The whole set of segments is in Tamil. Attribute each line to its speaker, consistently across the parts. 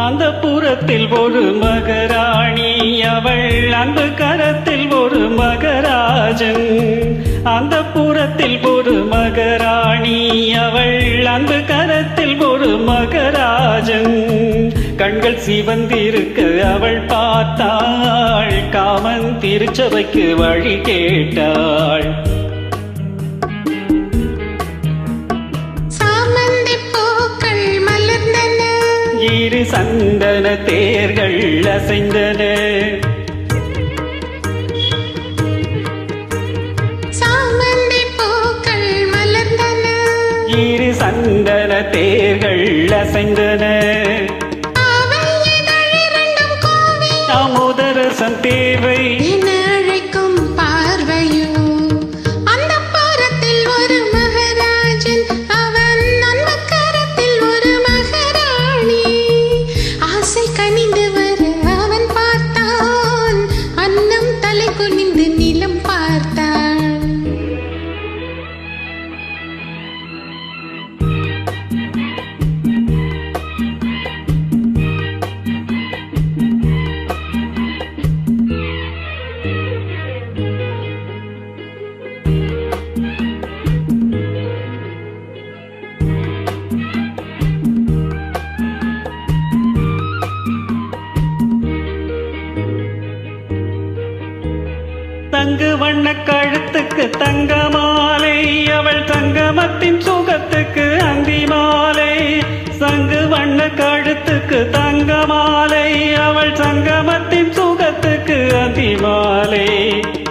Speaker 1: அந்த புறத்தில் ஒரு மகராணி, அவள் அன்பு கரத்தில் ஒரு மகராஜன். அந்த புறத்தில் ஒரு மகராணி, அவள் அன்பு கரத்தில் ஒரு மகராஜன். கண்கள் சிவந்திருக்க அவள் பார்த்தாள், காமன் திருச்சபைக்கு வழி கேட்டாள். இரு சந்தன தேர்கள் அசைந்தன,
Speaker 2: சாமந்தி பூக்கள் மலர்ந்தன.
Speaker 1: இரு சந்தன தேர்கள் அசைந்தன. அமுதரசம் தேவை
Speaker 2: என அழைக்கும் பார்வையோ. அந்த புறத்தில் ஒரு மகராஜன், அவன் அன்பு கரத்தில் ஒரு மகராணி. ஆசை கனிந்து வர அவன் பார்த்தான், அன்னம் தலை குனிந்து நிலம் பார்த்தான்.
Speaker 1: தங்கு வண்ண கழுத்துக்கு தங்க மாலை, அவள் தங்கமத்தின் சுகத்துக்கு அந்தி மாலை. சங்கு வண்ண கழுத்துக்கு தங்க மாலை, அவள் சங்கமத்தின் சுகத்துக்கு அந்தி மாலை.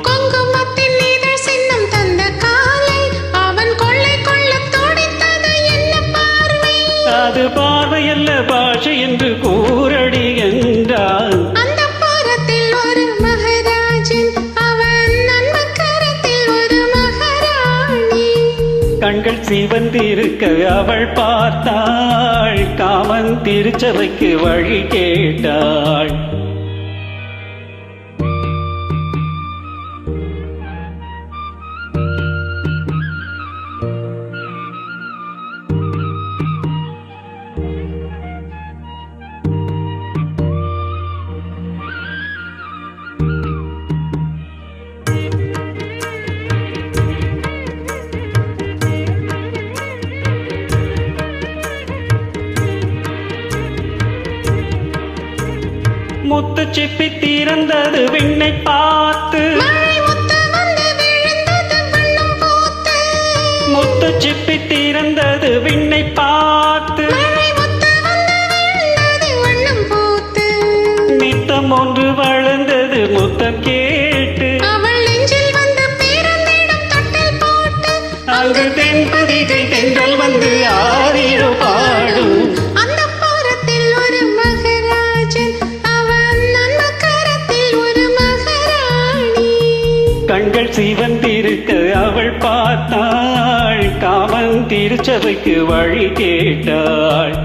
Speaker 2: குங்குமத்தின் இதழ் சின்னம் தந்த காலை, அவன் கொள்ளை கொள்ள துடித்தது என்ன பார்வை.
Speaker 1: அது பார்வையல்ல பாஷை என்று கூறடி என்றான்.
Speaker 2: அந்த புறத்தில் ஒரு மகராஜன், அவன் அன்பு கரத்தில் ஒரு மகராணி.
Speaker 1: கண்கள் சிவந்திருக்க அவள் பார்த்தாள், காமன் திருச்சபைக்கு வழி கேட்டாள். முத்து சிப்பி திறந்தது விண்ணை பார்த்து,
Speaker 2: மழை முத்து வந்து விழுந்தது வண்ணம் பூத்து.
Speaker 1: முத்து சிப்பி திறந்தது விண்ணை பார்த்து,
Speaker 2: மழை முத்து வந்து விழுந்தது வண்ணம் பூத்து.
Speaker 1: நித்தம் ஒன்று வளர்ந்தது முத்தம் கேட்டு,
Speaker 2: அவள் நெஞ்சில் வந்து பிறந்திடம் தொட்டில் போட்டு.
Speaker 1: அங்கு தென்பதிகை தென்றல் வந்து ஆரிரோ பாடும்.
Speaker 2: அந்த புறத்தில் ஒரு மகராஜன், அவன் அன்பு கரத்தில் ஒரு மகராணி.
Speaker 1: கண்கள் சிவந்திருக்க அவள் பார்த்தாள், காமன் திருச்சபைக்கு வழி கேட்டாள்.